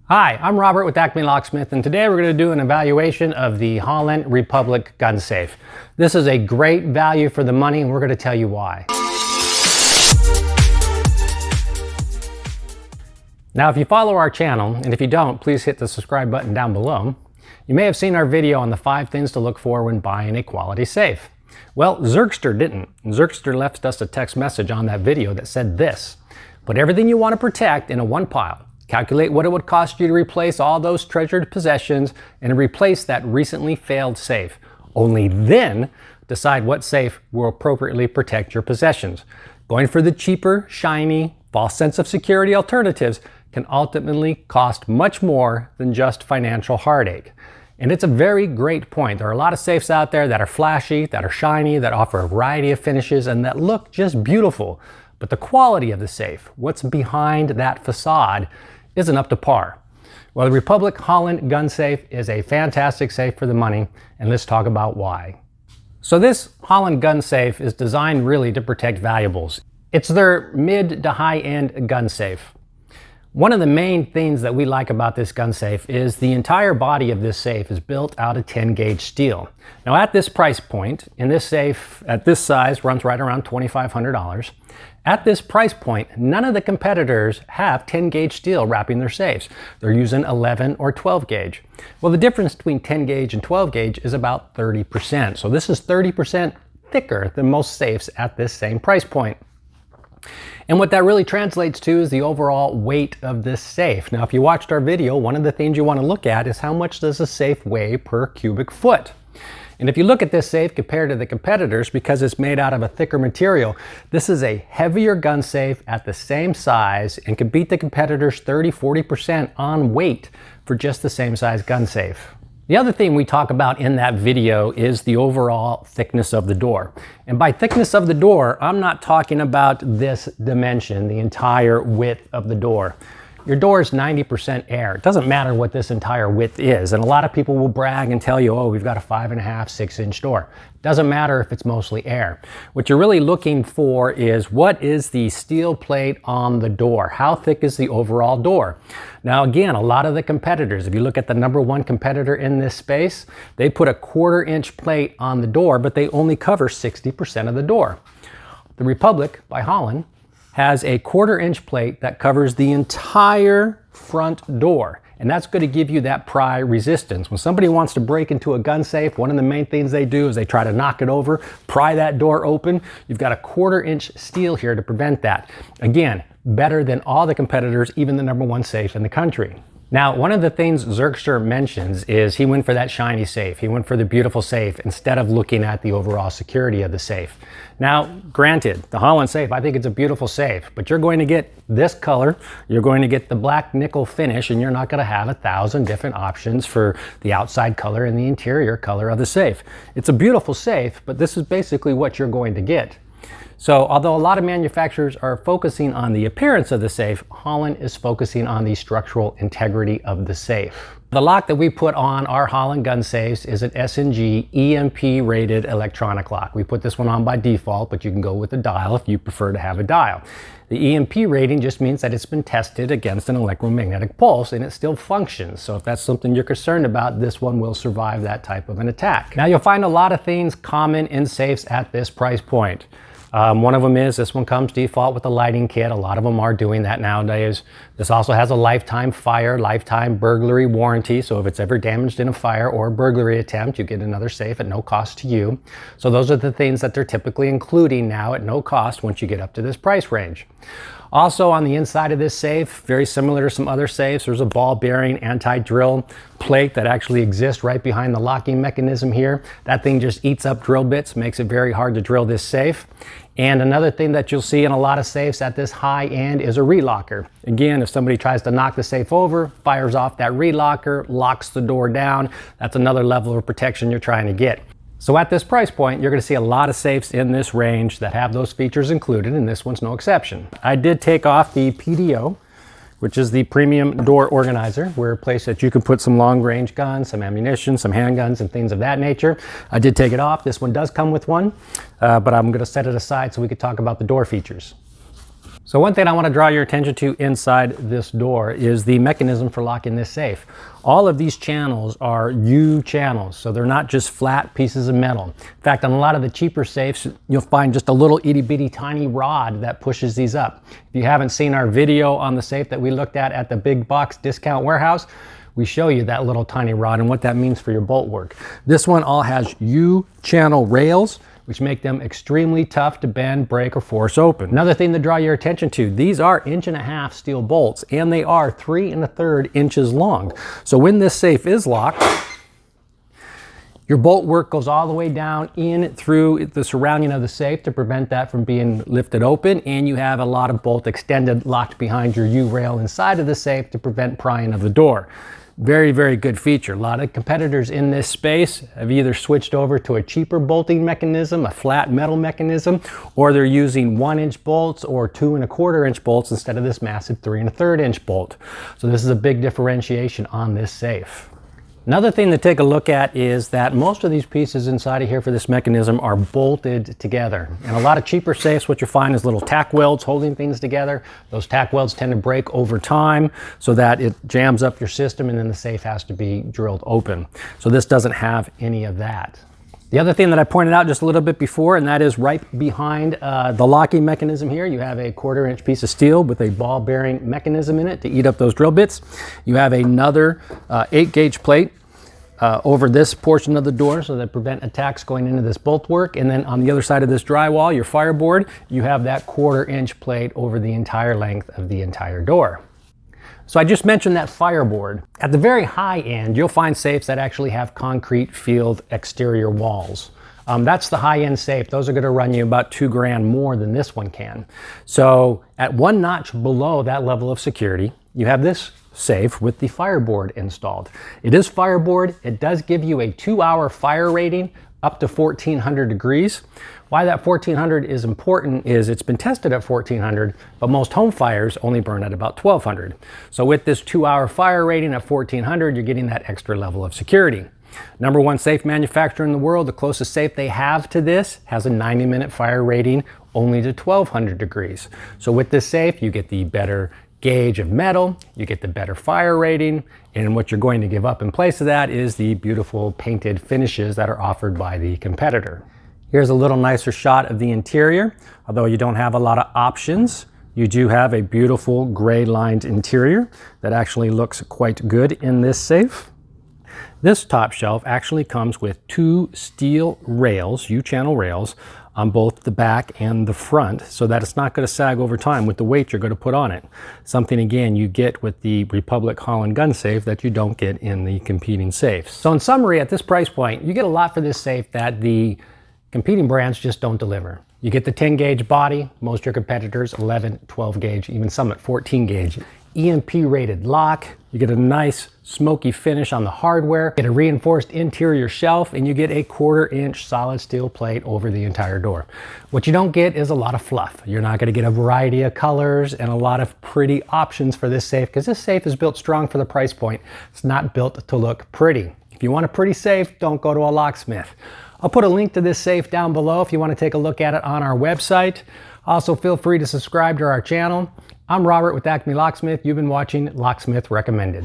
Hi, I'm Robert with Acme Locksmith, and today we're going to do an evaluation of the Hollon Republic gun safe. This is a great value for the money, and we're going to tell you why. Now, if you follow our channel, and if you don't, please hit the subscribe button down below. You may have seen our video on the 5 things to look for when buying a quality safe. Well, Zerkster didn't. Zerkster left us a text message on that video that said this: put everything you want to protect in a one pile. Calculate what it would cost you to replace all those treasured possessions and replace that recently failed safe. Only then decide what safe will appropriately protect your possessions. Going for the cheaper, shiny, false sense of security alternatives can ultimately cost much more than just financial heartache. And it's a very great point. There are a lot of safes out there that are flashy, that are shiny, that offer a variety of finishes, and that look just beautiful. But the quality of the safe, what's behind that facade, isn't up to par. Well, the Republic Hollon gun safe is a fantastic safe for the money, and let's talk about why. So this Hollon gun safe is designed really to protect valuables. It's their mid to high-end gun safe. One of the main things that we like about this gun safe is the entire body of this safe is built out of 10 gauge steel. Now at this price point, in this safe at this size runs right around $2,500. At this price point, none of the competitors have 10 gauge steel wrapping their safes. They're using 11 or 12 gauge. Well, the difference between 10 gauge and 12 gauge is about 30%. So this is 30% thicker than most safes at this same price point. And what that really translates to is the overall weight of this safe. Now, if you watched our video, one of the things you want to look at is how much does a safe weigh per cubic foot. And if you look at this safe compared to the competitors, because it's made out of a thicker material, this is a heavier gun safe at the same size and can beat the competitors 30–40% on weight for just the same size gun safe. The other thing we talk about in that video is the overall thickness of the door. And by thickness of the door, I'm not talking about this dimension, the entire width of the door. Your door is 90% air. It doesn't matter what this entire width is. And a lot of people will brag and tell you, oh, we've got a 5.5, 6 inch door. Doesn't matter if it's mostly air. What you're really looking for is what is the steel plate on the door? How thick is the overall door? Now, again, a lot of the competitors, if you look at the #1 competitor in this space, they put a 1/4 inch plate on the door, but they only cover 60% of the door. The Republic by Hollon has a 1/4 inch plate that covers the entire front door. And that's going to give you that pry resistance. When somebody wants to break into a gun safe, one of the main things they do is they try to knock it over, pry that door open. You've got a 1/4 inch steel here to prevent that. Again, better than all the competitors, even the #1 safe in the country. Now, one of the things Zerkster mentions is he went for that shiny safe. He went for the beautiful safe instead of looking at the overall security of the safe. Now, granted, the Hollon safe, I think it's a beautiful safe, but you're going to get this color, you're going to get the black nickel finish, and you're not going to have 1,000 different options for the outside color and the interior color of the safe. It's a beautiful safe, but this is basically what you're going to get. So although a lot of manufacturers are focusing on the appearance of the safe, Hollon is focusing on the structural integrity of the safe. The lock that we put on our Hollon gun safes is an S&G EMP rated electronic lock. We put this one on by default, but you can go with a dial if you prefer to have a dial. The EMP rating just means that it's been tested against an electromagnetic pulse and it still functions. So if that's something you're concerned about, this one will survive that type of an attack. Now, you'll find a lot of things common in safes at this price point. One of them is this one comes default with a lighting kit. A lot of them are doing that nowadays. This also has a lifetime fire, lifetime burglary warranty. So if it's ever damaged in a fire or a burglary attempt, you get another safe at no cost to you. So those are the things that they're typically including now at no cost once you get up to this price range. Also on the inside of this safe, very similar to some other safes, there's a ball bearing anti-drill plate that actually exists right behind the locking mechanism here. That thing just eats up drill bits, makes it very hard to drill this safe. And another thing that you'll see in a lot of safes at this high end is a relocker. Again, if somebody tries to knock the safe over, fires off that relocker, locks the door down, that's another level of protection you're trying to get. So at this price point, you're going to see a lot of safes in this range that have those features included, and this one's no exception. I did take off the PDO, which is the premium door organizer, where a place that you can put some long range guns, some ammunition, some handguns and things of that nature. I did take it off. This one does come with one, but I'm going to set it aside so we could talk about the door features. So one thing I want to draw your attention to inside this door is the mechanism for locking this safe. All of these channels are U channels, so they're not just flat pieces of metal. In fact, on a lot of the cheaper safes, you'll find just a little itty bitty tiny rod that pushes these up. If you haven't seen our video on the safe that we looked at the big box discount warehouse, we show you that little tiny rod and what that means for your bolt work. This one all has U channel rails, which make them extremely tough to bend, break, or force open. Another thing to draw your attention to, these are 1.5 inch steel bolts, and they are 3 1/3 inches long. So when this safe is locked, your bolt work goes all the way down in through the surrounding of the safe to prevent that from being lifted open, and you have a lot of bolt extended locked behind your U rail inside of the safe to prevent prying of the door. Very, very good feature. A lot of competitors in this space have either switched over to a cheaper bolting mechanism, a flat metal mechanism, or they're using 1 inch bolts or 2 1/4 inch bolts instead of this massive 3 1/3 inch bolt. So this is a big differentiation on this safe. Another thing to take a look at is that most of these pieces inside of here for this mechanism are bolted together. And a lot of cheaper safes, what you find is little tack welds holding things together. Those tack welds tend to break over time so that it jams up your system and then the safe has to be drilled open. So this doesn't have any of that. The other thing that I pointed out just a little bit before, and that is right behind the locking mechanism here, you have a 1/4 inch piece of steel with a ball bearing mechanism in it to eat up those drill bits. You have another 8 gauge plate over this portion of the door so that prevent attacks going into this bolt work. And then on the other side of this drywall, your fireboard, you have that 1/4 inch plate over the entire length of the entire door. So I just mentioned that fireboard. At the very high end, you'll find safes that actually have concrete field exterior walls. That's the high-end safe. Those are going to run you about $2 grand more than this one can. So at 1 notch below that level of security, you have this safe with the fireboard installed. It is fireboard. It does give you a 2-hour fire rating up to 1400 degrees. Why that 1400 is important is it's been tested at 1400, but most home fires only burn at about 1200. So with this 2-hour fire rating at 1400, you're getting that extra level of security. #1 safe manufacturer in the world, the closest safe they have to this has a 90-minute fire rating only to 1200 degrees. So with this safe, you get the better gauge of metal, you get the better fire rating, and what you're going to give up in place of that is the beautiful painted finishes that are offered by the competitor. Here's a little nicer shot of the interior. Although you don't have a lot of options, you do have a beautiful gray lined interior that actually looks quite good in this safe. This top shelf actually comes with 2 steel rails, U-channel rails, on both the back and the front, so that it's not going to sag over time with the weight you're going to put on it. Something, again, you get with the Republic Hollon gun safe that you don't get in the competing safes. So in summary, at this price point, you get a lot for this safe that the competing brands just don't deliver. You get the 10 gauge body, most of your competitors 11, 12 gauge, even some at 14 gauge. EMP rated lock, you get a nice smoky finish on the hardware, you get a reinforced interior shelf, and you get a 1/4 inch solid steel plate over the entire door. What you don't get is a lot of fluff. You're not going to get a variety of colors and a lot of pretty options for this safe because this safe is built strong for the price point. It's not built to look pretty. If you want a pretty safe, don't go to a locksmith. I'll put a link to this safe down below if you want to take a look at it on our website. Also, feel free to subscribe to our channel. I'm Robert with Acme Locksmith. You've been watching Locksmith Recommended.